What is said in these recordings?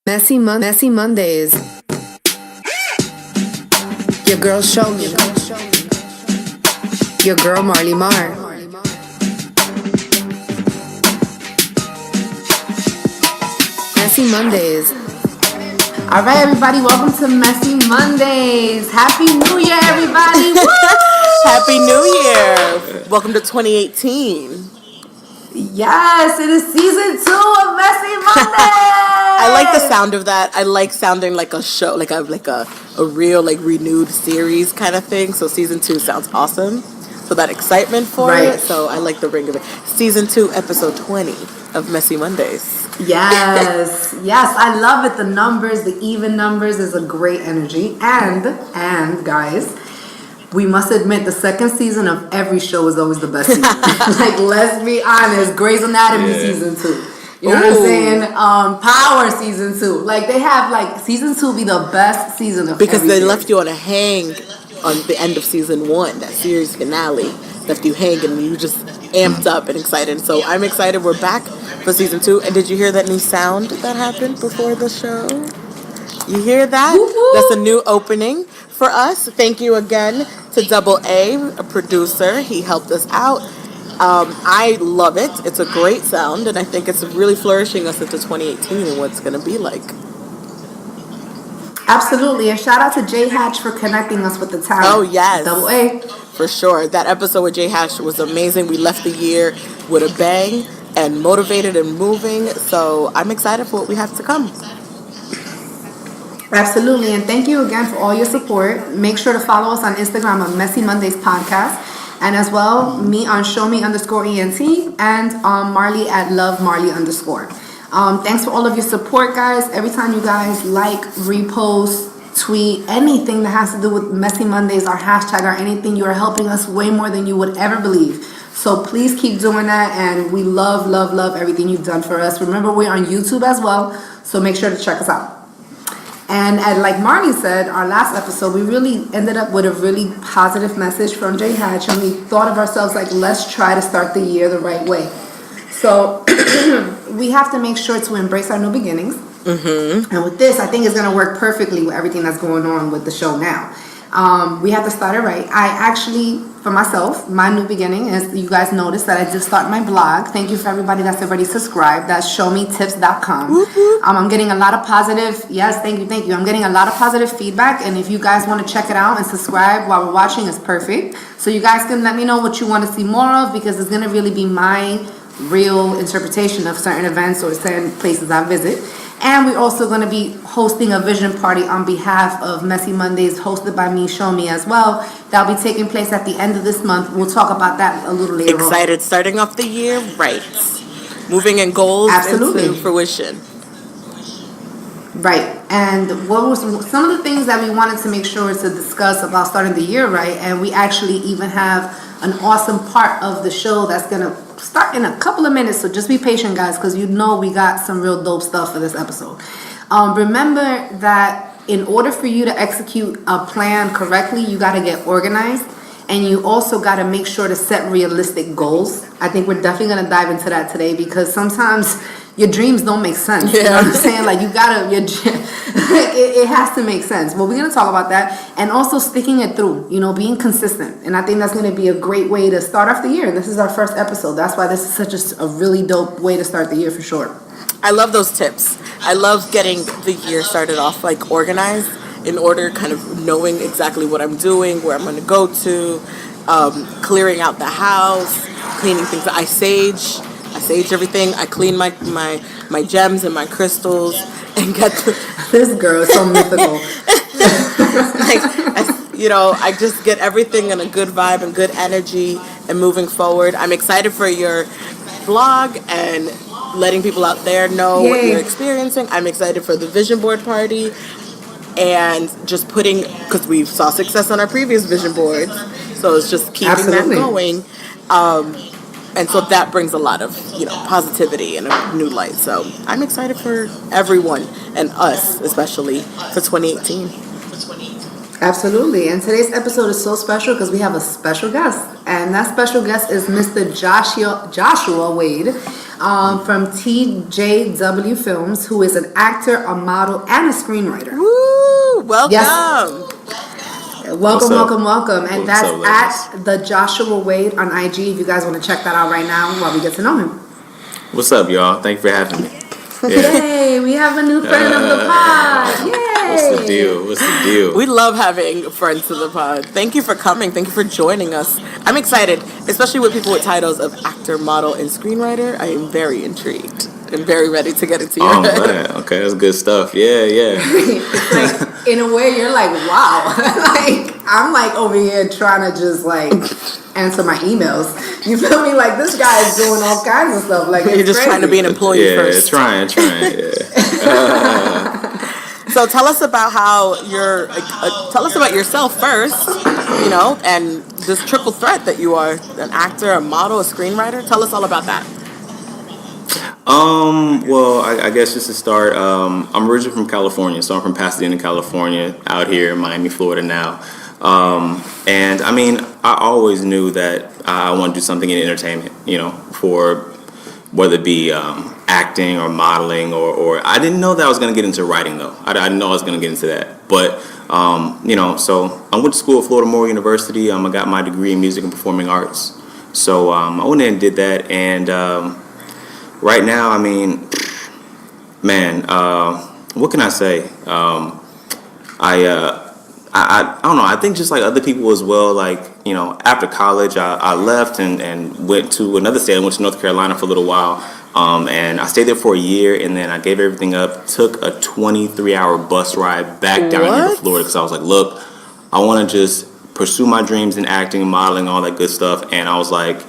Messy Mondays. Your girl show me. Your girl Marley Mar. Messy Mondays. All right, everybody, welcome to Messy Mondays. Happy New Year, everybody. Woo! Happy New Year. Welcome to 2018. Yes, it is season 2 of Messy Mondays. I like the sound of that. I like sounding like a show, like a real, like, renewed series kind of thing. So season 2 sounds awesome. So that excitement for it. So I like the ring of it. Season 2, episode 20 of Messy Mondays. Yes, I love it. The numbers, the even numbers is a great energy. And guys, we must admit the second season of every show is always the best season. Like, let's be honest, Grey's Anatomy season 2. You know what I'm saying? Power season 2. Like, they have, like, season 2 be the best season of because they everything. left you on a hang on the end of season 1, that series finale. Left you hanging and you just amped up and excited. So I'm excited. We're back for season 2. And did you hear that new sound that happened before the show? You hear that? Woo-hoo. That's a new opening for us. Thank you again to Double A producer. He helped us out. I love it. It's a great sound, and I think it's really flourishing us into 2018 and what it's going to be like. Absolutely. And shout out to J Hatch for connecting us with the talent. Oh, yes. Double A. For sure. That episode with J Hatch was amazing. We left the year with a bang and motivated and moving. So I'm excited for what we have to come. Absolutely. And thank you again for all your support. Make sure to follow us on Instagram on Messy Mondays Podcast. And as well, me on showme_ENT and Marley at lovemarley_. Thanks for all of your support, guys. Every time you guys like, repost, tweet, anything that has to do with Messy Mondays, our hashtag, or anything, you are helping us way more than you would ever believe. So please keep doing that. And we love everything you've done for us. Remember, we're on YouTube as well. So make sure to check us out. And like Marnie said, our last episode, we really ended up with a really positive message from J Hatch, and we thought of ourselves like, let's try to start the year the right way. So we have to make sure to embrace our new beginnings. Mm-hmm. And with this, I think it's going to work perfectly with everything that's going on with the show now. We have to start it right. I actually, for myself, my new beginning is, you guys noticed that I did start my blog. Thank you for everybody that's already subscribed. That's showmetips.com. Mm-hmm. I'm getting a lot of positive, yes, thank you. I'm getting a lot of positive feedback, and if you guys want to check it out and subscribe while we're watching, it's perfect. So you guys can let me know what you want to see more of, because it's going to really be my real interpretation of certain events or certain places I visit. And we're also going to be hosting a vision party on behalf of Messy Mondays, hosted by me, Show Me, as well. That'll be taking place at the end of this month. We'll talk about that a little later. Excited, starting off the year right. Moving in goals into fruition. Right. And what was some of the things that we wanted to make sure to discuss about starting the year right, and we actually even have an awesome part of the show that's going to start in a couple of minutes, so just be patient, guys, because you know we got some real dope stuff for this episode. Remember that in order for you to execute a plan correctly, you got to get organized, and you also got to make sure to set realistic goals. I think we're definitely going to dive into that today, because sometimes your dreams don't make sense. You know what I'm saying? Like, you gotta, it has to make sense. Well, we're gonna talk about that, and also sticking it through, being consistent. And I think that's gonna be a great way to start off the year. This is our first episode. That's why this is such a really dope way to start the year, for sure. I love those tips. I love getting the year started off like organized, in order, kind of knowing exactly what I'm doing, where I'm gonna go to, clearing out the house, cleaning things. I sage everything. I clean my gems and my crystals, and get this girl is so mythical. I just get everything in a good vibe and good energy and moving forward. I'm excited for your blog and letting people out there know what you're experiencing. I'm excited for the vision board party, and just because we saw success on our previous vision boards, so it's just keeping that going. And so that brings a lot of, positivity and a new light. So I'm excited for everyone, and us especially, for 2018. Absolutely. And today's episode is so special because we have a special guest. And that special guest is Mr. Joshua Wade. from TJW Films, who is an actor, a model, and a screenwriter. Woo! Welcome. Yes. Welcome. And What's that's up, at the Joshua Wade on IG. If you guys want to check that out right now while we get to know him. What's up, y'all? Thank you for having me. Yay, we have a new friend of the pod. Yay. What's the deal? We love having friends of the pod. Thank you for coming. Thank you for joining us. I'm excited, especially with people with titles of actor, model, and screenwriter. I am very intrigued and very ready to get into your I'm head. glad. Okay, that's good stuff. Yeah. It's like, in a way, you're like, wow. Like, I'm like over here trying to just like answer my emails. You feel me? Like, this guy is doing all kinds of stuff. Like, You're just crazy. trying to be an employee first. Trying. Yeah. So tell us about how tell us about yourself first, and this triple threat that you are: an actor, a model, a screenwriter. Tell us all about that. Well, I guess just to start, I'm originally from California, so I'm from Pasadena, California, out here in Miami, Florida now. And I mean, I always knew that I want to do something in entertainment, for whether it be acting or modeling or I didn't know that I was going to get into writing though. I didn't know I was going to get into that. But, so I went to school at Florida Memorial University. I got my degree in music and performing arts. So I went in and did that. And right now, I mean, man, what can I say? I don't know. I think just like other people as well, like, after college, I left and went to another state. I went to North Carolina for a little while. And I stayed there for a year, and then I gave everything up, took a 23-hour bus ride back down here to Florida because I was like, look, I want to just pursue my dreams in acting, modeling, all that good stuff. And I was like,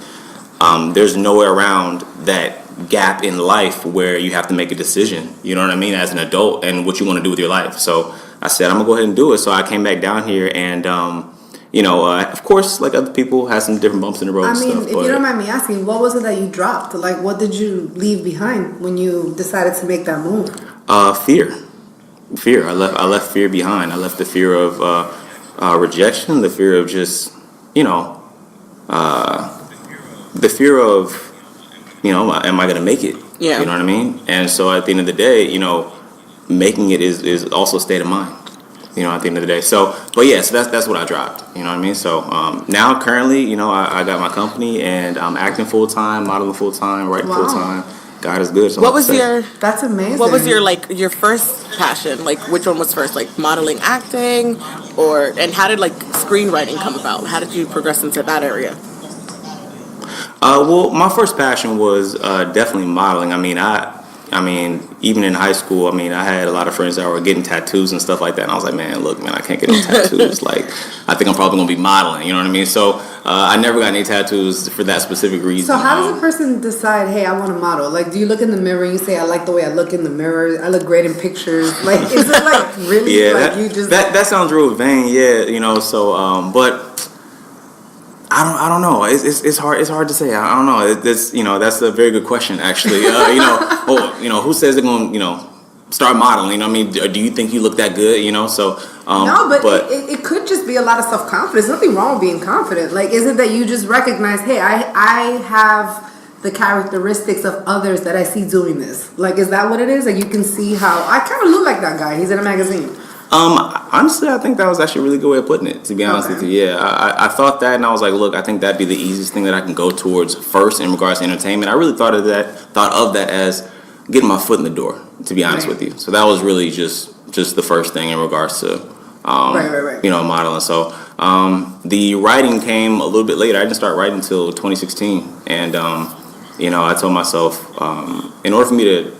there's nowhere around that gap in life where you have to make a decision, you know what I mean, as an adult and what you want to do with your life. So I said, I'm going to go ahead and do it. So I came back down here and, of course, like other people, had some different bumps in the road and stuff. If you don't mind me asking, what was it that you dropped? Like, what did you leave behind when you decided to make that move? Fear. I left fear behind. I left the fear of rejection, the fear of just, the fear of, am I going to make it? Yeah. You know what I mean? And so at the end of the day, making it is also a state of mind, at the end of the day. So, but yeah, so that's what I dropped, you know what I mean? So now currently, I got my company and I'm acting full-time, modeling full-time, writing full-time. God is good. So that's amazing. What was your first passion? Like, which one was first? Like modeling, acting, and how did screenwriting come about? How did you progress into that area? Well, my first passion was definitely modeling. I mean, even in high school, I had a lot of friends that were getting tattoos and stuff like that. And I was like, man, I can't get any tattoos. I think I'm probably going to be modeling, you know what I mean? So I never got any tattoos for that specific reason. So how does a person decide, hey, I want to model? Like, do you look in the mirror and you say, I like the way I look in the mirror. I look great in pictures. Like, is it really you just... That sounds real vain, yeah, so, but... I don't know. It's hard to say. I don't know. That's a very good question, actually. Who says they're going to start modeling? Do you think you look that good? So no, but it could just be a lot of self confidence. Nothing wrong with being confident. Like, is it that you just recognize, hey, I have the characteristics of others that I see doing this? Like, is that what it is? Like, you can see how I kind of look like that guy. He's in a magazine. Honestly, I think that was actually a really good way of putting it, to be honest with you. Yeah, I thought that, and I was like, look, I think that'd be the easiest thing that I can go towards first in regards to entertainment. I really thought of that as getting my foot in the door, to be honest with you. So that was really just the first thing in regards to, modeling. So the writing came a little bit later. I didn't start writing until 2016, and I told myself, in order for me to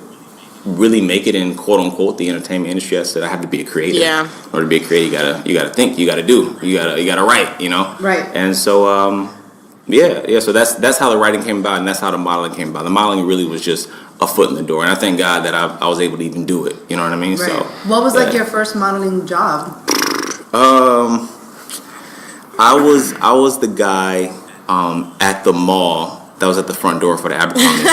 really make it in quote unquote the entertainment industry, I said I have to be a creator. Yeah. In order to be a creator, you gotta think, you gotta do, you gotta write, Right. And so so that's how the writing came about, and that's how the modeling came about. The modeling really was just a foot in the door, and I thank God that I was able to even do it. You know what I mean? Right. So what was your first modeling job? I was the guy at the mall that was at the front door for the Abercrombie.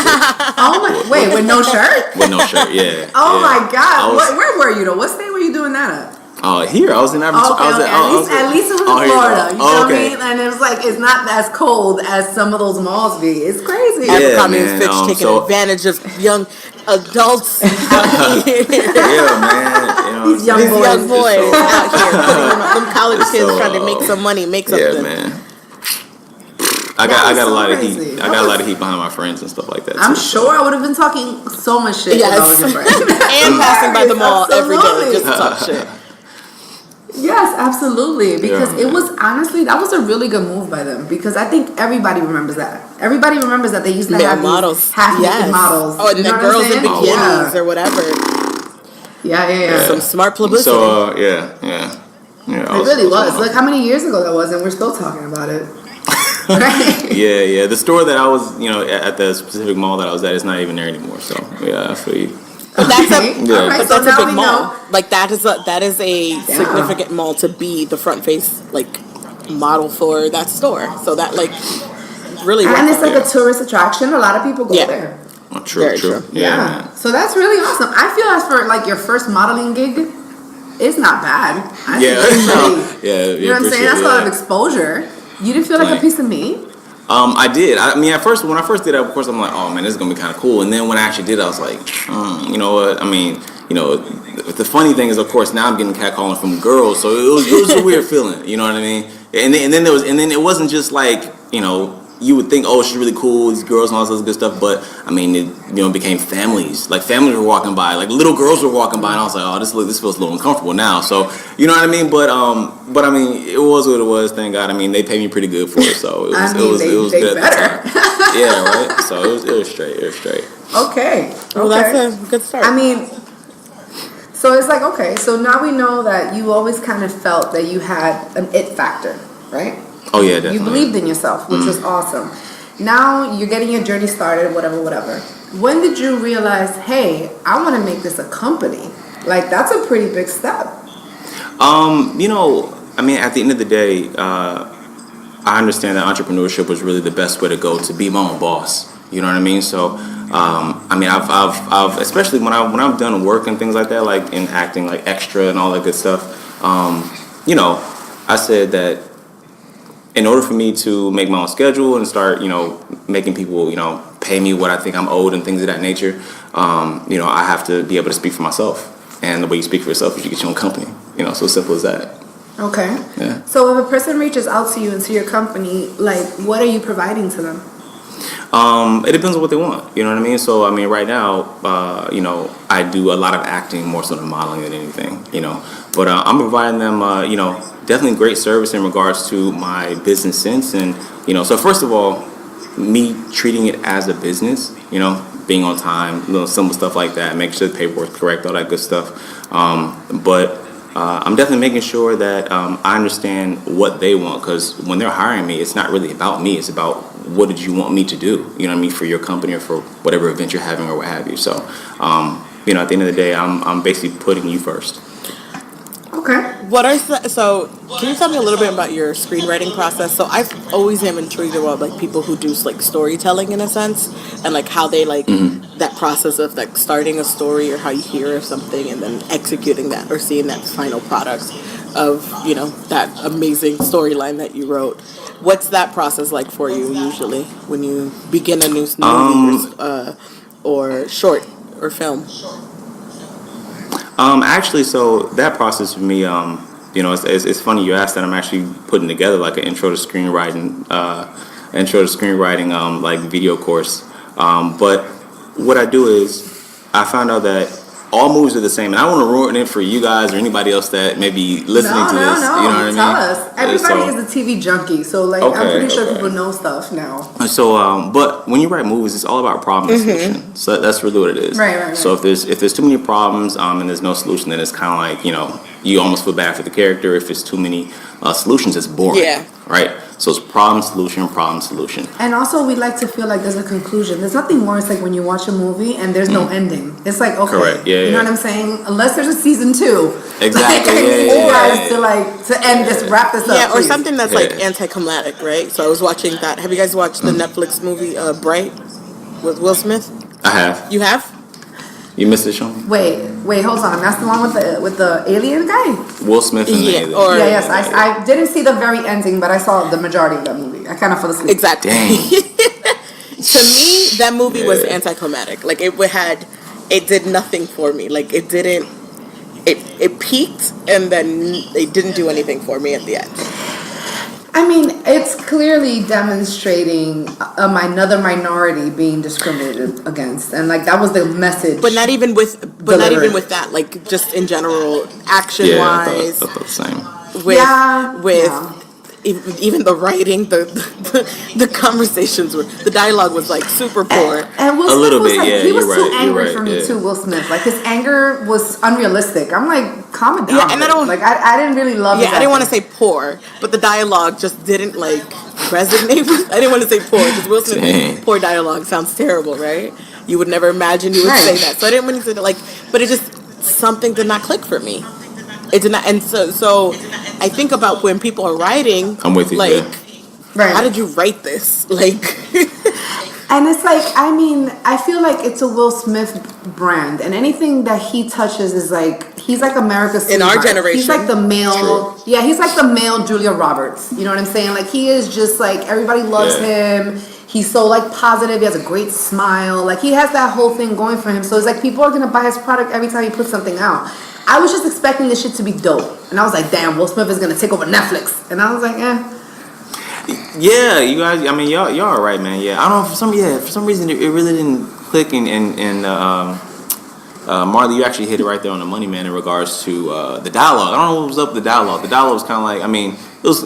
Wait, with no shirt? With no shirt, yeah. My God. Where were you though? What state were you doing that at? Here I was in Aventura. At least it was in Florida. You know what I mean? And it was like it's not as cold as some of those malls be. It's crazy. Abercrombie and Fitch taking advantage of young adults out here. Yeah, man. These young boys out here putting them college kids trying to make some money, make something. Yeah, man. I got a lot of heat. I got a lot of heat behind my friends and stuff like that. I'm sure I would have been talking so much shit if I was your friend. And passing by the mall every day just to talk shit. Yes, absolutely. Because it was honestly, that was a really good move by them. Because I think everybody remembers that. Everybody remembers that they used to have models, half-naked models. Oh, and the girls in bikinis or whatever. Yeah. Some smart publicity. So yeah. It really was. Look how many years ago that was, and we're still talking about it. Right? Yeah. The store that I was, at the specific mall that I was at is not even there anymore. So yeah, I feel you. But that's a Right, but that's a big mall. Like that is a significant mall to be the front face model for that store. So that really and it's a tourist attraction. A lot of people go there. Oh, true. Yeah. So that's really awesome. I feel as for your first modeling gig, it's not bad. I think it's pretty, you know what I'm saying? That's a lot of exposure. You didn't feel like a piece of meat? I did. I mean, when I first did it, of course, I'm like, oh man, this is gonna be kind of cool. And then when I actually did it, I was like, you know what? I mean, the funny thing is, of course, now I'm getting catcalling from girls, so it was a weird feeling. You know what I mean? And then it wasn't just like you would think, oh, she's really cool, these girls and all this good stuff, but I mean, it became families. Like families were walking by, like little girls were walking by, and I was like, oh, this feels a little uncomfortable now. So you know what I mean? But I mean, it was what it was. Thank God. I mean, they paid me pretty good for it, so it was good at the time. Yeah, right. So it was straight. Okay. Well, that's a good start. I mean, so it's like okay. So now we know that you always kind of felt that you had an it factor, right? Oh yeah, definitely. You believed in yourself, which was awesome. Now you're getting your journey started, whatever. When did you realize, hey, I want to make this a company? Like that's a pretty big step. I mean, at the end of the day, I understand that entrepreneurship was really the best way to go to be my own boss. You know what I mean? So, I mean, I've especially when I've done work and things like that, like in acting, like extra and all that good stuff. I said that in order for me to make my own schedule and start, making people, pay me what I think I'm owed and things of that nature, I have to be able to speak for myself. And the way you speak for yourself is you get your own company. So simple as that. Okay. Yeah. So if a person reaches out to you and to your company, what are you providing to them? It depends on what they want. You know what I mean? So, I mean, right now, I do a lot of acting more so than modeling than anything, But I'm providing them, definitely great service in regards to my business sense. And, so first of all, me treating it as a business, being on time, little simple stuff like that, make sure the paperwork's correct, all that good stuff. But I'm definitely making sure that I understand what they want, because when they're hiring me, it's not really about me. It's about what did you want me to do, you know what I mean, for your company or for whatever event you're having or what have you. So, at the end of the day, I'm basically putting you first. Okay. So can you tell me a little bit about your screenwriting process? So I've always am intrigued about people who do storytelling in a sense, and how they that process of starting a story or how you hear of something and then executing that or seeing that final product of that amazing storyline that you wrote. What's that process like for you usually when you begin a new movie or short or film? Actually, so that process for me, it's funny you asked that. I'm actually putting together an intro to screenwriting, video course. But what I do is I found out that all movies are the same, and I don't want to ruin it for you guys or anybody else that may be listening to this. No. You know what I mean? Tell us. Everybody is a TV junkie, so I'm pretty sure people know stuff now. So, but when you write movies, it's all about problem and solution. So that's really what it is. Right. So if there's too many problems and there's no solution, then it's kind of like you almost feel bad for the character. If it's too many solutions, it's boring. Yeah. Right. So it's problem, solution. And also, we like to feel like there's a conclusion. There's nothing worse when you watch a movie and there's no ending. It's like, okay. Correct. Yeah, you know what I'm saying? Unless there's a season 2. Exactly. I need you guys to end this, wrap this up. Yeah, or please. something that's anticlimactic, right? So I was watching that. Have you guys watched the Netflix movie Bright with Will Smith? I have. You have? You missed it, Sean? Wait, hold on. That's the one with the alien guy? Will Smith and the alien. Yes. I didn't see the very ending, but I saw the majority of that movie. I kind of fell asleep. Exactly. Dang. To me, that movie was anticlimactic. Like it did nothing for me. Like it didn't. It peaked and then it didn't do anything for me at the end. I mean, it's clearly demonstrating another minority being discriminated against, and like that was the message. But not even with that. Like just in general, action wise. I thought the same. Even the writing, the conversations were, the dialogue was like super poor. And Will Smith a little was bit, like, yeah. He was you're too right, angry right, for me too. Will Smith, like his anger was unrealistic. I'm like, calm it down. Yeah, and I didn't really love. Yeah, I didn't want to say poor, but the dialogue just didn't like resonate with. I didn't want to say poor because Will Smith's poor dialogue sounds terrible, right? You would never imagine you would say that. So I didn't want to say that, like, but it just something did not click for me. It did not, and so I think about when people are writing. I'm with you. Like, right. How did you write this? Like, and it's like, I mean, I feel like it's a Will Smith brand, and anything that he touches is like he's like America's sweetheart. In our generation. He's like the male. Yeah, he's like the male Julia Roberts. You know what I'm saying? Like he is just like everybody loves him. He's so like positive. He has a great smile. Like he has that whole thing going for him. So it's like people are gonna buy his product every time he puts something out. I was just expecting this shit to be dope, and I was like, "Damn, Will Smith is gonna take over Netflix," and I was like, Yeah, you guys. I mean, y'all are right, man. Yeah, I don't know for some reason it really didn't click. And Marley, you actually hit it right there on the money, man. In regards to the dialogue, I don't know what was up with the dialogue. The dialogue was kind of like, I mean, it was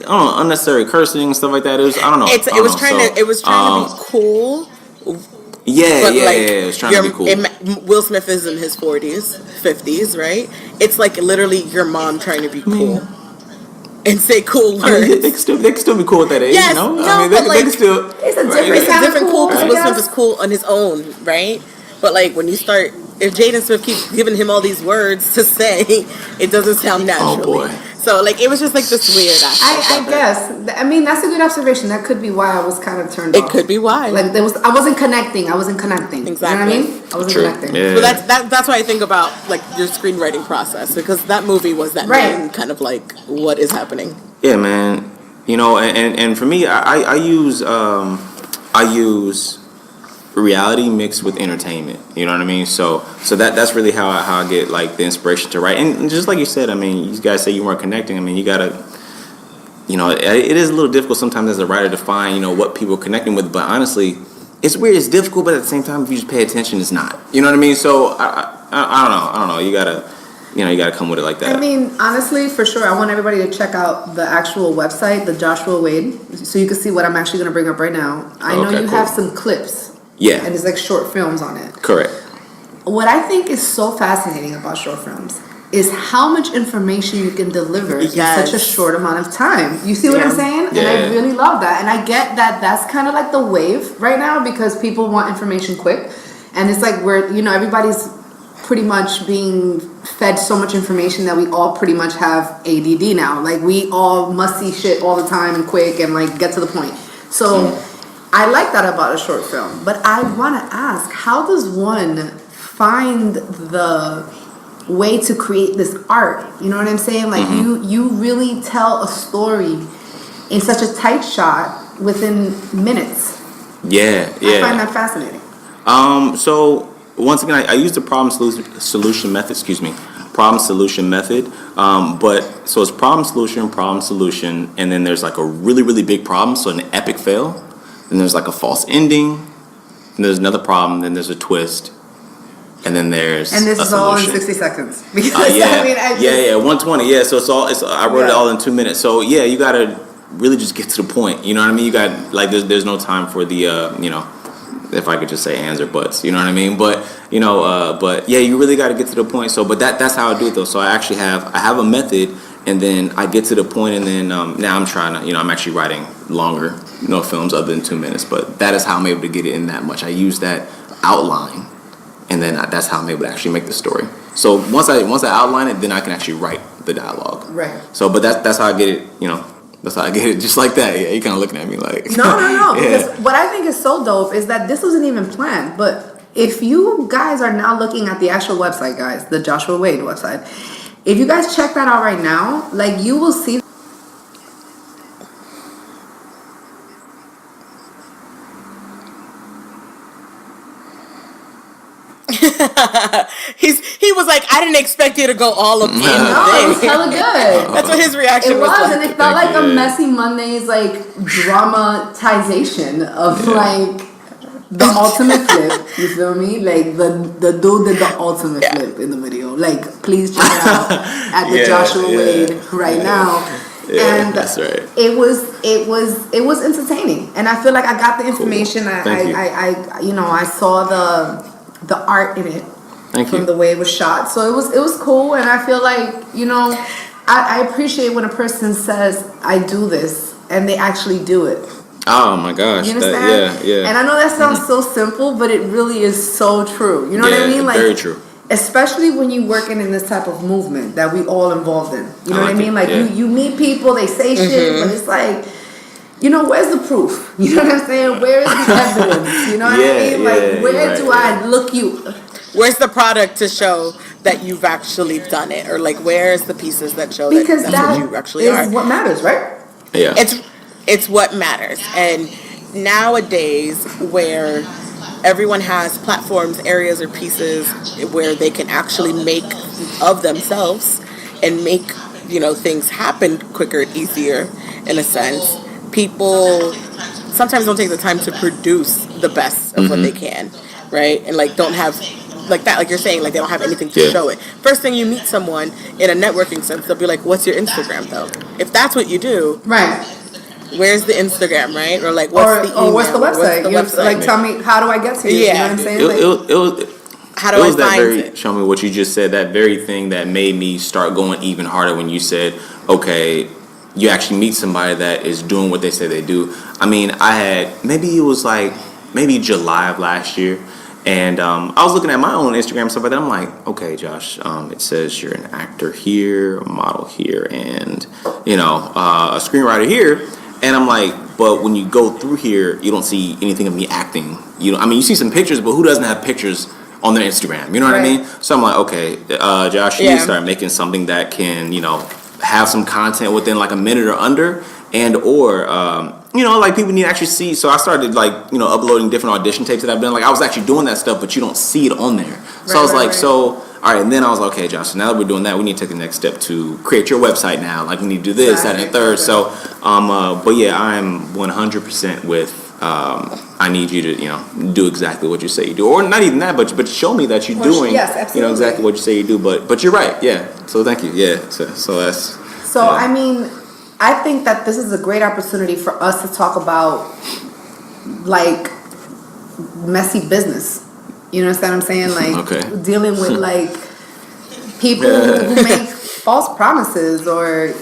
unnecessary cursing and stuff like that. It was It was trying to be cool. Yeah, it was trying to be cool. Will Smith is in his 40s, 50s, right? It's like literally your mom trying to be cool and say cool words. I mean, they can still be cool at that age, yes, you know? No, I mean, they can still... It's a different cool because right? Will Smith is cool on his own, right? But like when you start... If Jaden Smith keeps giving him all these words to say, it doesn't sound natural. Oh, boy. So, like, it was just, like, this weird aspect. I guess. I mean, that's a good observation. That could be why I was kind of turned off. It could be why. Like, I wasn't connecting. Exactly. You know what I mean? I wasn't connecting. Yeah. So that's why I think about, like, your screenwriting process. Because that movie was that main kind of, like, what is happening. Yeah, man. You know, and for me, I use reality mixed with entertainment. You know what I mean? So that's really how I get like the inspiration to write. And just like you said, I mean, you guys say you weren't connecting. I mean, you gotta, you know, it is a little difficult sometimes as a writer to find, you know, what people are connecting with. But honestly, it's weird. It's difficult, but at the same time, if you just pay attention, it's not. You know what I mean? So I don't know. You gotta come with it like that. I mean, honestly, for sure, I want everybody to check out the actual website, the Joshua Wade, so you can see what I'm actually going to bring up right now. I know you have some clips. Yeah. And it's like short films on it. Correct. What I think is so fascinating about short films is how much information you can deliver in such a short amount of time. You see what I'm saying? Yeah. And I really love that. And I get that that's kind of like the wave right now because people want information quick. And it's like everybody's pretty much being fed so much information that we all pretty much have ADD now. Like we all must see shit all the time and quick and like get to the point. So I like that about a short film, but I want to ask, how does one find the way to create this art? You know what I'm saying? Like you really tell a story in such a tight shot within minutes. Yeah. I find that fascinating. So once again, I use the problem solution method. Problem solution method. But so it's problem solution, and then there's like a really, really big problem. So an epic fail. Then there's like a false ending. And there's another problem. Then there's a twist. And then there's and this a is solution. all in 60 seconds. Because 120. Yeah, so I wrote it all in 2 minutes. So yeah, you gotta really just get to the point. You know what I mean? You got like there's no time for the if I could just say ands or buts. You know what I mean? But but yeah, you really got to get to the point. So but that's how I do it though. So I actually have a method. And then I get to the point, and then now I'm trying to, I'm actually writing longer, films other than 2 minutes. But that is how I'm able to get it in that much. I use that outline, and then that's how I'm able to actually make the story. So once I outline it, then I can actually write the dialogue. Right. So, but that's how I get it. That's how I get it, just like that. Yeah, you kind of looking at me like. No. Because what I think is so dope is that this wasn't even planned, but if you guys are now looking at the actual website, guys, the Joshua Wade website, if you guys check that out right now, like you will see. He was like, I didn't expect you to go all up in the No, it was thing. hella good. That's what his reaction It was. was, Like. and it felt like a Messy Mondays like dramatization of like the ultimate flip. You feel me? Like the dude did the ultimate flip in the video. Like, please check it out at the Joshua Wade right now. Yeah, and that's right. It was entertaining, and I feel like I got the information. Cool. I saw the art in it. Thank from you. the way it was shot. So it was cool, and I feel like, I appreciate when a person says, I do this, and they actually do it. Oh my gosh. You understand? Yeah. And I know that sounds so simple, but it really is so true. You know what I mean? Like, very true. Especially when you're working in this type of movement that we all involved in. You know what I like mean? it, Like, yeah. you meet people, they say shit, but it's like, where's the proof? You know what I'm saying? Where is the evidence? You know what I mean? Like, where do I look you? Where's the product to show that you've actually done it, or like where's the pieces that show Because that's that what you actually is are? what matters, right? Yeah. It's what matters, and nowadays where everyone has platforms, areas, or pieces where they can actually make of themselves and make things happen quicker and easier. In a sense, people sometimes don't take the time to produce the best of what they can, right? And like don't have like that, like you're saying, like they don't have anything to show it. First thing you meet someone in a networking sense, they'll be like, "What's your Instagram?" Though, if that's what you do, Right. where's the Instagram, right? Or like, what's the email? Or what's the website? Like, tell me, how do I get to you? Yeah. You know what I'm saying? How do I find it? Show me what you just said. That very thing that made me start going even harder when you said, okay, you actually meet somebody that is doing what they say they do. I mean, maybe it was like July of last year. And I was looking at my own Instagram and stuff like that. I'm like, okay, Josh, it says you're an actor here, a model here, and, a screenwriter here. And I'm like, but when you go through here, you don't see anything of me acting. You see some pictures, but who doesn't have pictures on their Instagram? You know what I mean? So I'm like, okay, Josh, you need to start making something that can, have some content within like a minute or under, and or like people need to actually see. So I started like uploading different audition tapes that I've done. Like I was actually doing that stuff, but you don't see it on there. So I was like, so all right. And then I was like, okay, Josh. So now that we're doing that, we need to take the next step to create your website now. Like we need to do this, that, and the third. So but yeah, I'm 100% with. I need you to do exactly what you say you do, or not even that, but show me that you're doing exactly what you say you do. But you're right, yeah. So thank you, yeah. So that's. So yeah. I mean, I think that this is a great opportunity for us to talk about like messy business. You understand what I'm saying? Like dealing with like people who make false promises or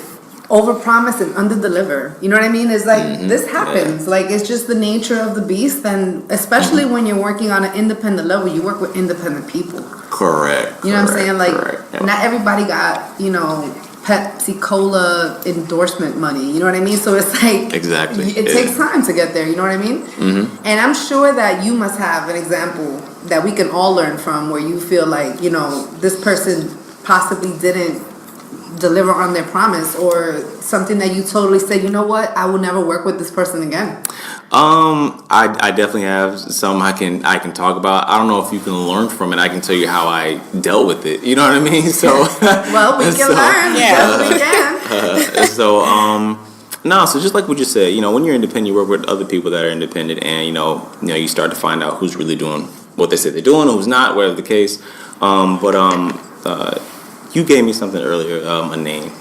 overpromise and underdeliver. You know what I mean? It's like this happens. Like it's just the nature of the beast, and especially when you're working on an independent level, you work with independent people. Correct. You know what I'm saying? Like not everybody got Pepsi Cola endorsement money. You know what I mean? So it's like it takes time to get there. You know what I mean? Mm-hmm. And I'm sure that you must have an example that we can all learn from, where you feel like this person possibly didn't deliver on their promise, or something that you totally said, you know what, I will never work with this person again. I definitely have some I can talk about. I don't know if you can learn from it. I can tell you how I dealt with it. You know what I mean? So well, we can learn. Yeah, we can. So just like what you said, when you're independent, you work with other people that are independent, and you start to find out who's really doing what they say they're doing, who's not, whatever the case. You gave me something earlier, a name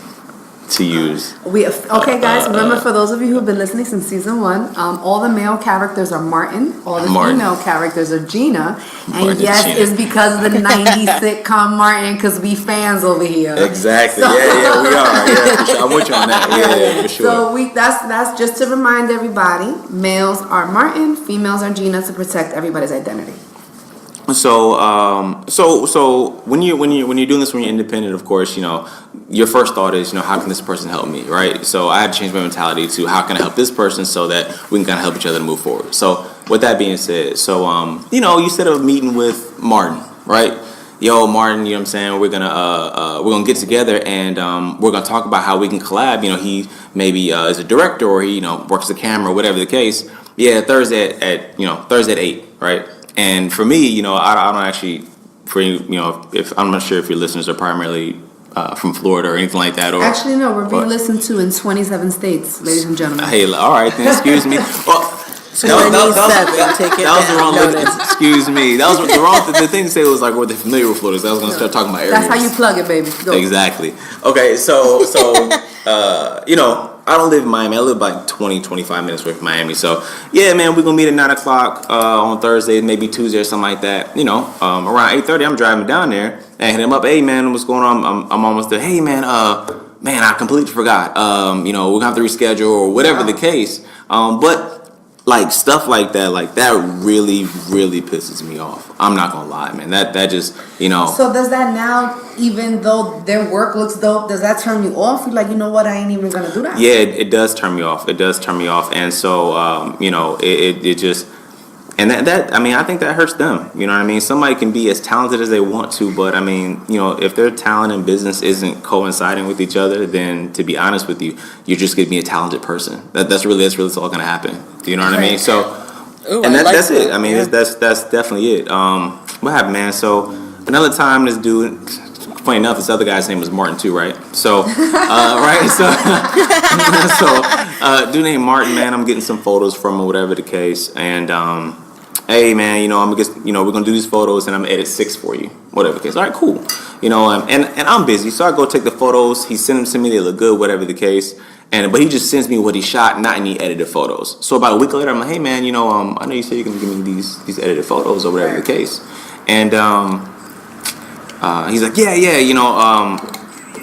to use. Okay, guys. Remember, for those of you who have been listening since season 1, all the male characters are Martin. All the female characters are Gina. And Martin, yes, Gina. it's because of the '90s sitcom Martin, because we fans over here. Exactly. So, yeah, we are. Yeah, for sure. I'm with you on that. Yeah, for sure. So that's just to remind everybody: males are Martin, females are Gina, to protect everybody's identity. So when you're doing this, when you're independent, of course, your first thought is, how can this person help me, right? So I had to change my mentality to how can I help this person so that we can kind of help each other to move forward. So with that being said, so you set up a meeting with Martin, right? Yo, Martin, you know what I'm saying? We're gonna get together and we're gonna talk about how we can collab. He maybe is a director or he works the camera, whatever the case. Yeah, Thursday at 8, right? And for me, I don't actually, if I'm not sure if your listeners are primarily from Florida or anything like that, or actually no, we're being listened to in 27 states, ladies and gentlemen. Hey, all right, then excuse me. Well, that was the wrong look. Excuse me. That was the wrong. The thing to say was like, were they familiar with Florida? So I was gonna start talking about areas. That's how you plug it, baby. Go. Exactly. Okay, so I don't live in Miami. I live about 20-25 minutes away from Miami. So yeah, man, we're gonna meet at 9 o'clock on Thursday, maybe Tuesday or something like that. Around 8:30, I'm driving down there and hit him up. Hey, man, what's going on? I'm almost there. Hey, man, I completely forgot. We're gonna have to reschedule or whatever the case. But like stuff like that really, really pisses me off. I'm not gonna lie, man. That just, So does that now, even though their work looks dope, does that turn you off? You're like, you know what? I ain't even gonna do that. Yeah, it does turn me off. It does turn me off, and so it just. And that I think that hurts them. You know what I mean? Somebody can be as talented as they want to, but I mean, if their talent and business isn't coinciding with each other, then to be honest with you, you're just gonna be a talented person. That's really all gonna happen. Do you know what I mean? So, that's it. I mean, that's definitely it. What happened, man? So another time, this dude. Funny enough, this other guy's name was Martin too, right? So, right? So, dude named Martin, man, I'm getting some photos from him, whatever the case, and hey, man, I'm gonna we're gonna do these photos, and I'm gonna edit 6 for you, whatever the case. All right, cool. And I'm busy, so I go take the photos. He sent them to me; they look good, whatever the case. But he just sends me what he shot, not any edited photos. So about a week later, I'm like, hey, man, I know you said you're gonna give me these edited photos or whatever the case, and he's like,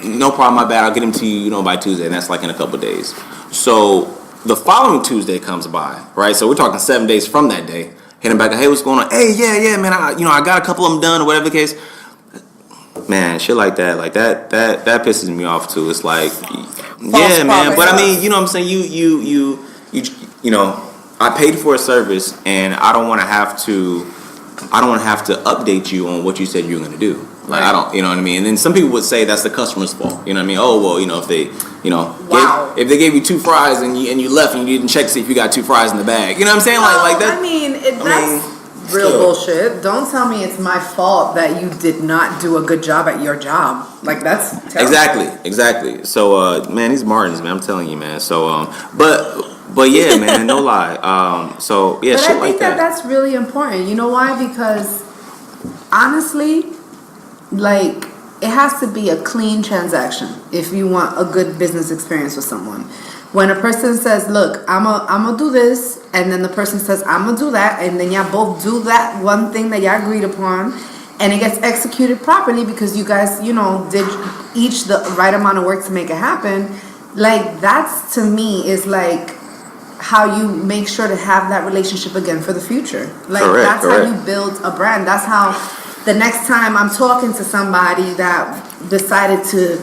no problem, my bad. I'll get him to you, by Tuesday, and that's like in a couple of days. So the following Tuesday comes by, right? So we're talking 7 days from that day. Hit him back, hey, what's going on? Hey, yeah, man, I got a couple of them done, or whatever the case. Man, shit like that pisses me off too. It's like, yeah, man. But I mean, you know what I'm saying? You I paid for a service, and I don't want to have to update you on what you said you were going to do. Like, I don't, you know what I mean? And then some people would say that's the customer's fault. You know what I mean? Oh, well, if they, if they gave you 2 fries and you left and you didn't check to see if you got 2 fries in the bag. You know what I'm saying? Like that. I mean, that's real bullshit. Don't tell me it's my fault that you did not do a good job at your job. Like, that's terrible. Exactly. So, man, these Martins, man, I'm telling you, man. So, but yeah, man, no lie. So yeah, but shit I think like that. That's really important. You know why? Because honestly, like, it has to be a clean transaction if you want a good business experience with someone. When a person says, look, I'm gonna do this, and then the person says, I'm gonna do that, and then y'all both do that one thing that y'all agreed upon, and it gets executed properly because you guys, did each the right amount of work to make it happen. Like, that's, to me, is like how you make sure to have that relationship again for the future. Like, correct. How you build a brand. That's how the next time I'm talking to somebody that decided to,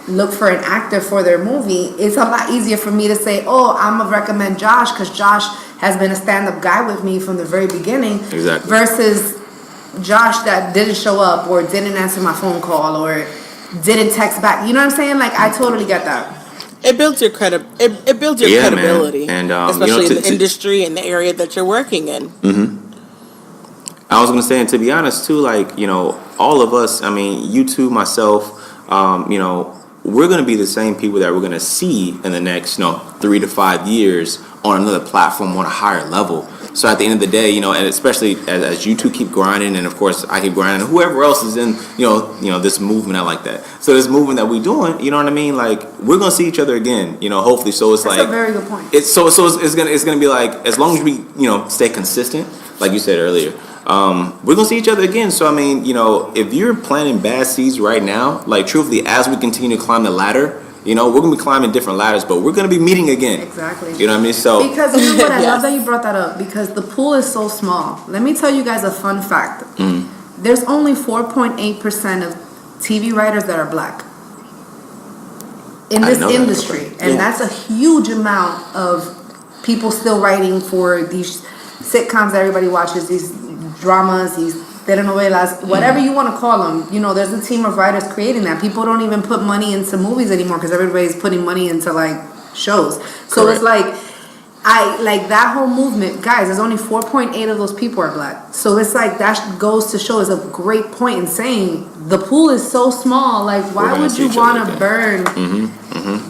look for an actor for their movie, it's a lot easier for me to say, oh, I'm going to recommend Josh because Josh has been a stand-up guy with me from the very beginning. Exactly. Versus Josh that didn't show up or didn't answer my phone call or didn't text back. You know what I'm saying? Like, I totally get that. It builds your It builds your credibility, man. And especially in the industry and the area that you're working in. Mm-hmm. I was gonna say, and to be honest too, like, all of us. I mean, you too, myself. We're gonna be the same people that we're gonna see in the next, 3 to 5 years on another platform on a higher level. So at the end of the day, and especially as you two keep grinding, and of course I keep grinding, and whoever else is in, this movement, I like that. So this movement that we're doing, you know what I mean? Like, we're gonna see each other again, hopefully. So it's That's like a very good point. It's gonna be like, as long as we, stay consistent, like you said earlier, we're gonna see each other again. So I mean, if you're planting bad seeds right now, like, truthfully, as we continue to climb the ladder, we're gonna be climbing different ladders, but we're gonna be meeting again. Exactly. You know what I mean? So because you know what, I love that you brought that up, because the pool is so small. Let me tell you guys a fun fact. There's only 4.8% of TV writers that are black in this industry, and that's a huge amount of people still writing for these sitcoms that everybody watches, these dramas, these telenovelas, whatever you want to call them. You know, there's a team of writers creating that. People don't even put money into movies anymore because everybody's putting money into like shows. So Correct. it's like, I like that whole movement, guys. There's only 4.8 of those people are black. So it's like that goes to show is a great point in saying the pool is so small. Like, why would you want to burn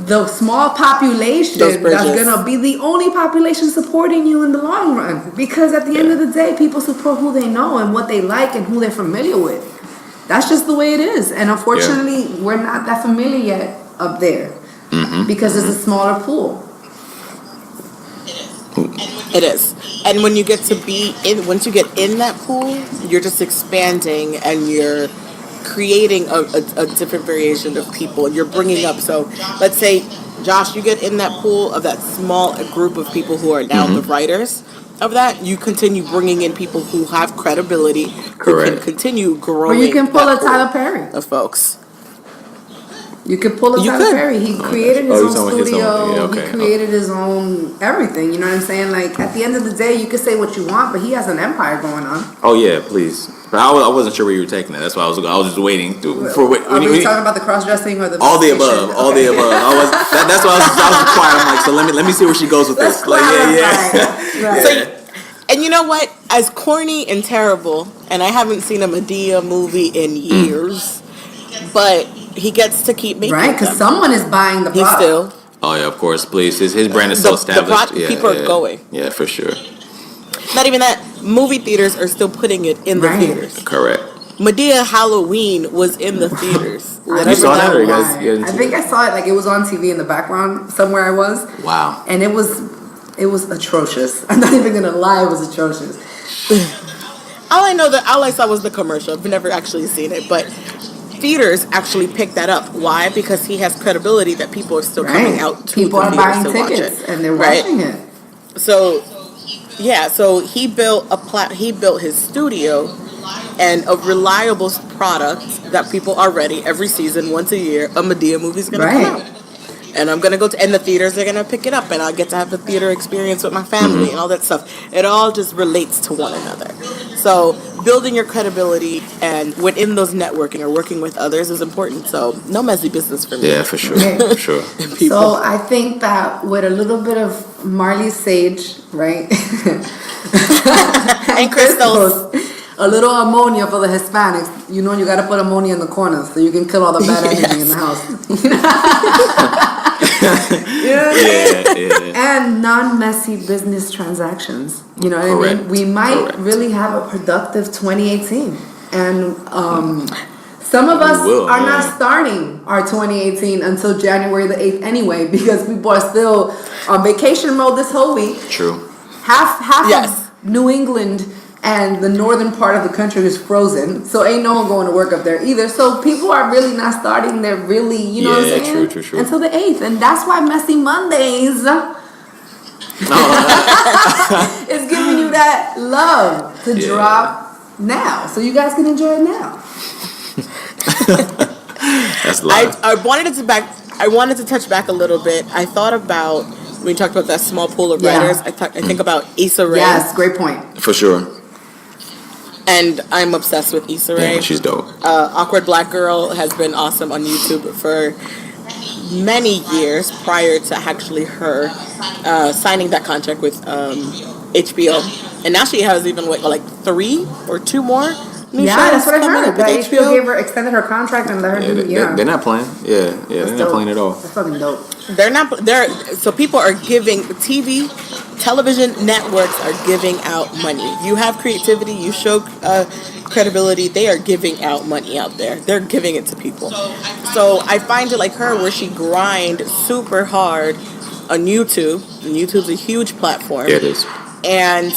the small population that's gonna be the only population supporting you in the long run? Because at the end of the day, people support who they know and what they like and who they're familiar with. That's just the way it is. And unfortunately, we're not that familiar yet up there because it's a smaller pool. It is. And when you get to be in, once you get in that pool, you're just expanding and you're creating a different variation of people. You're bringing up, so let's say, Josh, you get in that pool of that small group of people who are now the writers of that. You continue bringing in people who have credibility, who can continue growing. Or you can pull a Tyler Perry of folks. You could pull a Tyler Perry. He created his own studio. He created his own everything. You know what I'm saying? Like, at the end of the day, you can say what you want, but he has an empire going on. Oh yeah, please. But I wasn't sure where you were taking that. That's why I was just waiting Are we talking about the cross-dressing or the all the above? All the above. That's why I was quiet. I'm like, so let me see where she goes with this. Like, Right. So, and you know what? As corny and terrible, and I haven't seen a Medea movie in years, but he gets to keep making right, because someone is buying the product. He still. Oh yeah, of course, please. His brand is so established. People are going. Yeah, for sure. Not even that. Movie theaters are still putting it in the theaters. Correct. Medea Halloween was in the theaters. You saw that, or you guys? I think I saw it. Like, it was on TV in the background somewhere. I was. Wow. And it was atrocious. I'm not even gonna lie. It was atrocious. All I saw was the commercial. I've never actually seen it, but theaters actually pick that up. Why? Because he has credibility that people are still coming out to people the are theaters buying to watch tickets it. and they're watching it. So, yeah. So he built he built his studio and a reliable product that people are ready every season, once a year. A Medea movie's gonna come out. And I'm gonna go to, and the theaters are gonna pick it up, and I get to have the theater experience with my family and all that stuff. It all just relates to one another. So building your credibility and within those networking or working with others is important. So no messy business for me. Yeah, for sure, for sure. So I think that with a little bit of Marley's sage, right, and crystals. A little ammonia for the Hispanics. You know, you got to put ammonia in the corners so you can kill all the bad energy in the house. And non-messy business transactions. You know what I mean? We might really have a productive 2018. And some of us are not starting our 2018 until January the 8th anyway, because people are still on vacation mode this whole week. True. Half of New England and the northern part of the country is frozen, so ain't no one going to work up there either. So people are really not starting. They're really, you know what I'm saying? True. Until the 8th, and that's why Messy Mondays is giving you that love to drop now, so you guys can enjoy it now. That's live. I wanted to touch back a little bit. I thought about when we talked about that small pool of writers. I think about Issa Rae. Yes, great point. For sure. And I'm obsessed with Issa Rae. Yeah, she's dope. Awkward Black Girl has been awesome on YouTube for many years prior to actually her signing that contract with HBO. And now she has even like 3 or 2 more new shows. That's what I heard. That HBO extended her contract and let her do. They're not playing. They're not playing at all. That's fucking dope. So people are giving television networks are giving out money. You have creativity, you show credibility, they are giving out money out there. They're giving it to people. So I find it like her where she grind super hard on YouTube. And YouTube's a huge platform. Yeah, it is. And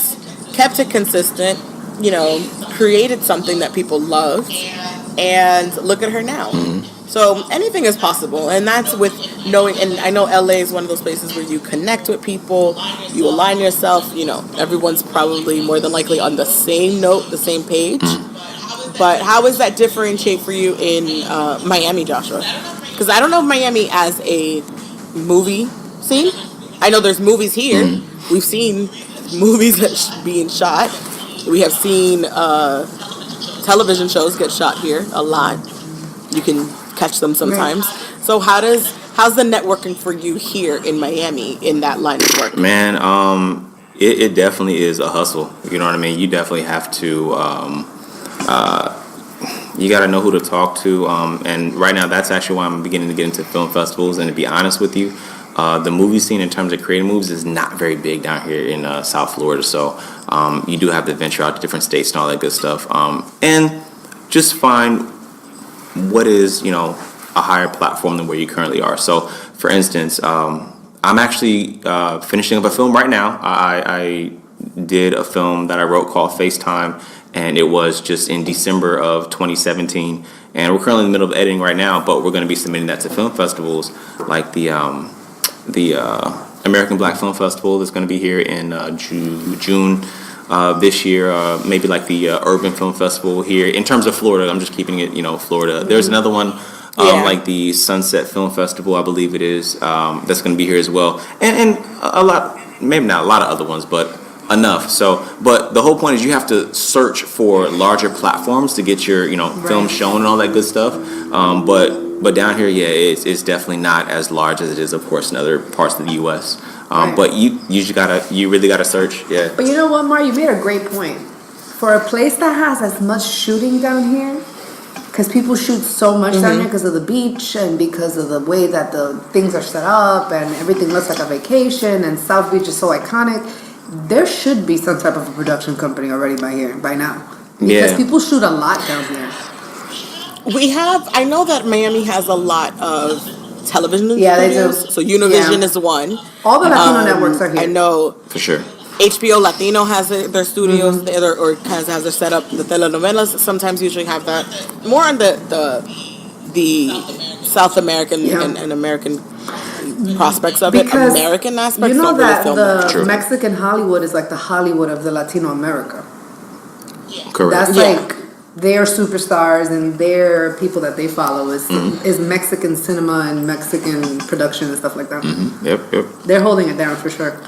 kept it consistent, created something that people loved, and look at her now. So anything is possible, and that's with knowing, and I know LA is one of those places where you connect with people, you align yourself, everyone's probably more than likely on the same note, the same page. But how does that differentiate for you in Miami, Joshua? Because I don't know Miami as a movie scene. I know there's movies here. We've seen movies being shot. We have seen television shows get shot here a lot. You can catch them sometimes. Right. So how's the networking for you here in Miami in that line of work? Man, it definitely is a hustle. You know what I mean? You definitely have to. You got to know who to talk to. And right now, that's actually why I'm beginning to get into film festivals. And to be honest with you, the movie scene in terms of creating movies is not very big down here in South Florida. So you do have to venture out to different states and all that good stuff. And just find what is, a higher platform than where you currently are. So, for instance, I'm actually finishing up a film right now. I did a film that I wrote called FaceTime, and it was just in December of 2017. And we're currently in the middle of editing right now, but we're going to be submitting that to film festivals like the American Black Film Festival that's going to be here in June this year. Maybe like the Urban Film Festival here. In terms of Florida, I'm just keeping it, Florida. There's another one. Like the Sunset Film Festival, I believe it is, that's going to be here as well, and a lot, maybe not a lot of other ones, but enough. So, but the whole point is you have to search for larger platforms to get your, film shown and all that good stuff. But down here, yeah, it's definitely not as large as it is, of course, in other parts of the U.S. But you really gotta search, yeah. But you know what, Mar, you made a great point. For a place that has as much shooting down here. Because people shoot so much down here because of the beach and because of the way that the things are set up and everything looks like a vacation, and South Beach is so iconic. There should be some type of a production company already by now. Because people shoot a lot down here. I know that Miami has a lot of television studios. They do. So Univision is one. All the Latino networks are here. I know. For sure. HBO Latino has their studios there, or has their setup. The telenovelas sometimes usually have that. More on the South American and American prospects of because it. American aspects. You know that the Mexican Hollywood is like the Hollywood of the Latino America. Correct. That's like their superstars and their people that they follow is Mexican cinema and Mexican production and stuff like that. Yep. They're holding it down for sure.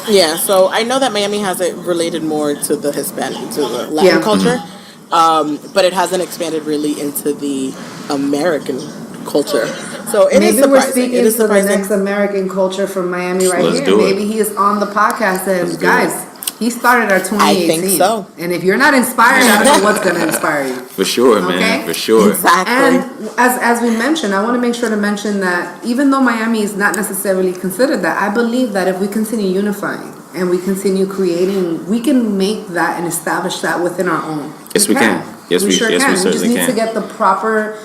Yeah, so I know that Miami has it related more to the Hispanic, to the Latin culture, but it hasn't expanded really into the American culture. So maybe we're speaking to the next American culture from Miami right here. Maybe he is on the podcast and guys, he started our 2018. I think so. And if you're not inspired, I don't know what's going to inspire you. For sure, man. For sure. Exactly. And as we mentioned, I want to make sure to mention that even though Miami is not necessarily considered that, I believe that if we continue unifying and we continue creating, we can make that and establish that within our own. Yes, we can. Yes, we sure can. We just need to get the proper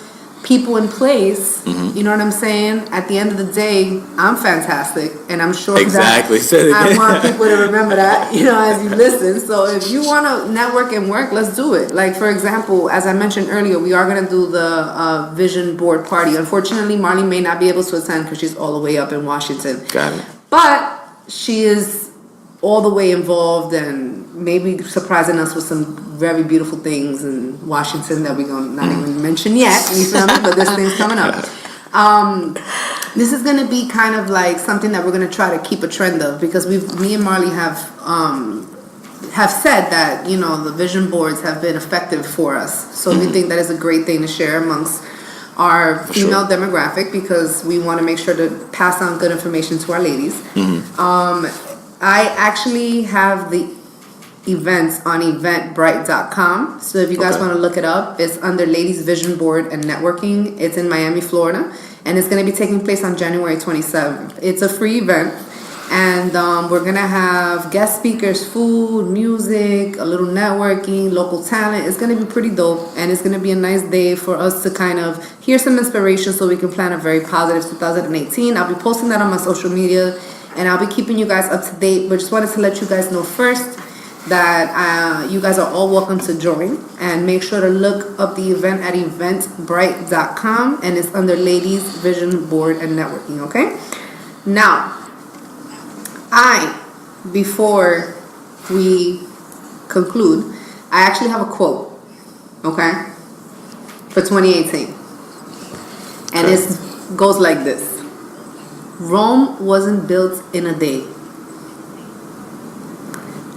people in place. You know what I'm saying? At the end of the day, I'm fantastic, and I'm sure that I want people to remember that, as you listen. So if you want to network and work, let's do it. Like, for example, as I mentioned earlier, we are going to do the vision board party. Unfortunately, Marley may not be able to attend because she's all the way up in Washington. Got it. But she is all the way involved and maybe surprising us with some very beautiful things in Washington that we're going to not even mention yet, you feel me? But this thing's coming up. This is going to be kind of like something that we're going to try to keep a trend of, because me and Marley have said that, the vision boards have been effective for us. So we think that is a great thing to share amongst our female demographic, because we want to make sure to pass on good information to our ladies. I actually have the events on eventbrite.com. So if you guys want to look it up, it's under Ladies Vision Board and Networking. It's in Miami, Florida, and it's going to be taking place on January 27th. It's a free event, and we're going to have guest speakers, food, music, a little networking, local talent. It's going to be pretty dope, and it's going to be a nice day for us to kind of hear some inspiration so we can plan a very positive 2018. I'll be posting that on my social media, and I'll be keeping you guys up to date, but just wanted to let you guys know first that you guys are all welcome to join, and make sure to look up the event at eventbrite.com, and it's under Ladies Vision Board and Networking, okay? Now, before we conclude, I actually have a quote, okay, for 2018, and it goes like this: Rome wasn't built in a day.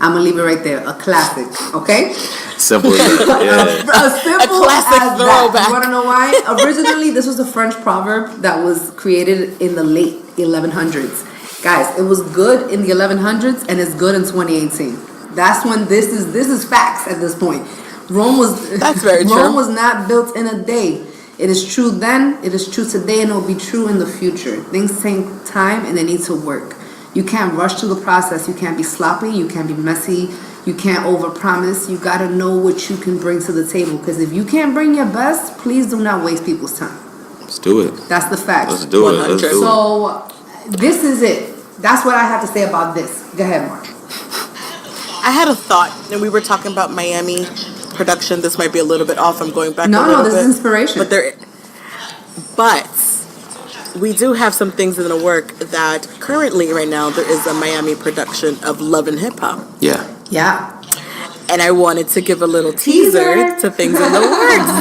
I'm gonna leave it right there. A classic, okay? Simple as that. Yeah. A simple classic as throwback. that. You wanna know why? Originally, this was a French proverb that was created in the late 1100s. Guys, it was good in the 1100s and it's good in 2018. That's when this is facts at this point. That's very true. Rome was not built in a day. It is true then, it is true today, and it will be true in the future. Things take time and they need to work. You can't rush through the process. You can't be sloppy. You can't be messy. You can't overpromise. You gotta know what you can bring to the table. Because if you can't bring your best, please do not waste people's time. Let's do it. That's the fact. Let's do it. Let's do it. So this is it. That's what I have to say about this. Go ahead, Mark. I had a thought, and we were talking about Miami production. This might be a little bit off. I'm going back a little bit. No, this is inspiration. But we do have some things in the work that currently, right now, there is a Miami production of Love and Hip Hop. Yeah. Yeah. And I wanted to give a little teaser to things in the works.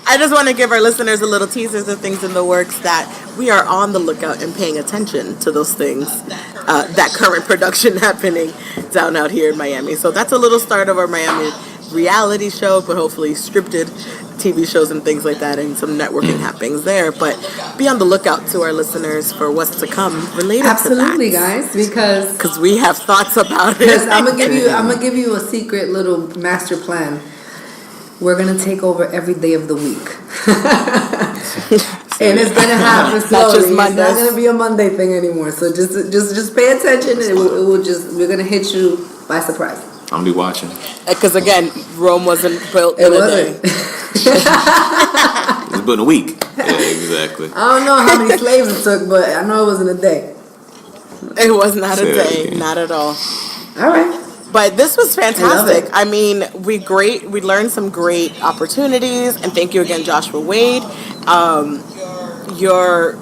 I just want to give our listeners a little teaser to things in the works that we are on the lookout and paying attention to those things, that current production happening down out here in Miami. So that's a little start of our Miami reality show, but hopefully scripted TV shows and things like that, and some networking happenings there. But be on the lookout to our listeners for what's to come related Absolutely, to that. guys, because we have thoughts about it. I'm gonna give you a secret little master plan. We're gonna take over every day of the week. And it's gonna happen slowly. It's not gonna be a Monday thing anymore. So just pay attention, and we're gonna hit you by surprise. I'm gonna be watching. Because again, Rome wasn't built in a day. It was built in a week. Yeah, exactly. I don't know how many slaves it took, but I know it wasn't a day. It was not a day, not at all. All right. But this was fantastic. I mean, we learned some great opportunities, and thank you again, Joshua Wade. Your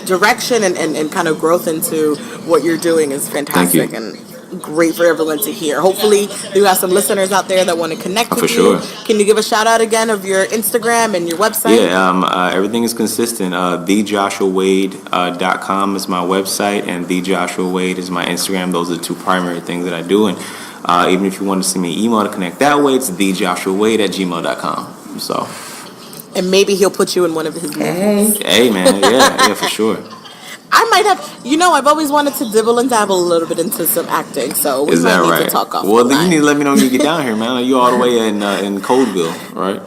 direction and kind of growth into what you're doing is fantastic and great for everyone to hear. Hopefully, you have some listeners out there that want to connect with you. Sure. Can you give a shout out again of your Instagram and your website? Yeah, everything is consistent. TheJoshuaWade.com is my website, and TheJoshuaWade is my Instagram. Those are the two primary things that I do. And even if you want to send me an email to connect that way, it's TheJoshuaWade@gmail.com. So. And maybe he'll put you in one of his movies. Hey, man. Yeah, for sure. I might have, I've always wanted to dibble and dabble a little bit into some acting, so we might need to talk off. Well, then you need to let me know when you get down here, man. You all the way in Coldville, right?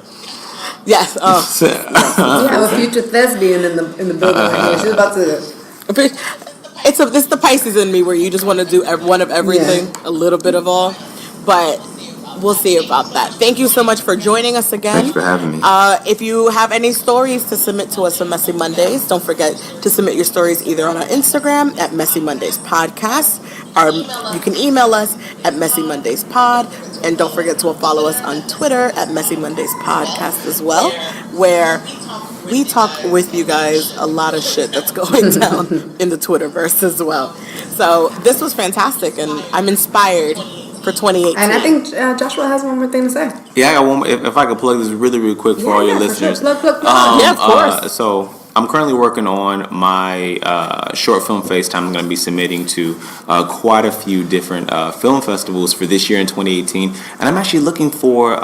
Yes. We have a future thespian in the building right here. She's about to. It's the Pisces in me where you just want to do one of everything, a little bit of all, but we'll see about that. Thank you so much for joining us again. Thanks for having me. If you have any stories to submit to us on Messy Mondays, don't forget to submit your stories either on our Instagram at Messy Mondays Podcast, or you can email us at Messy Mondays Pod, and don't forget to follow us on Twitter at Messy Mondays Podcast as well, where we talk with you guys a lot of shit that's going down in the Twitterverse as well. So this was fantastic, and I'm inspired for 2018. And I think Joshua has one more thing to say. Yeah, I got one more. If I could plug this really quick for all your listeners. Sure. Plug. Yeah, of course. So I'm currently working on my short film FaceTime. I'm going to be submitting to quite a few different film festivals for this year in 2018. And I'm actually looking for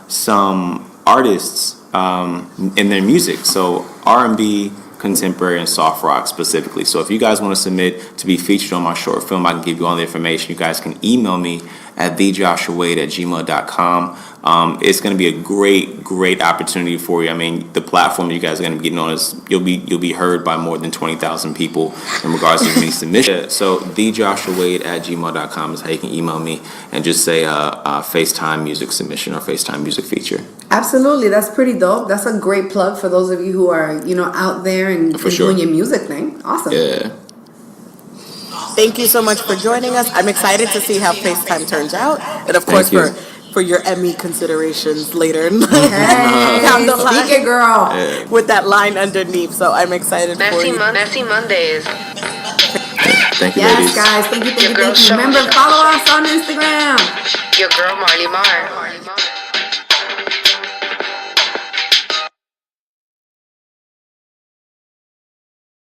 some artists in their music. So R&B, contemporary, and soft rock specifically. So if you guys want to submit to be featured on my short film, I can give you all the information. You guys can email me at thejoshuawade@gmail.com. It's going to be a great opportunity for you. I mean, the platform you guys are going to be getting on is you'll be heard by more than 20,000 people in regards to many submissions. So thejoshuawade@gmail.com is how you can email me and just say FaceTime music submission or FaceTime music feature. Absolutely, that's pretty dope. That's a great plug for those of you who are out there and doing your music thing. Awesome. Yeah. Thank you so much for joining us. I'm excited to see how FaceTime turns out, and of course for your Emmy considerations later down the line. Speak it, girl. Yeah. With that line underneath, so I'm excited for you. Messy Mondays. Thank you, yes, ladies. guys. Thank you. Remember, follow us on Instagram. Your girl Marley Mar.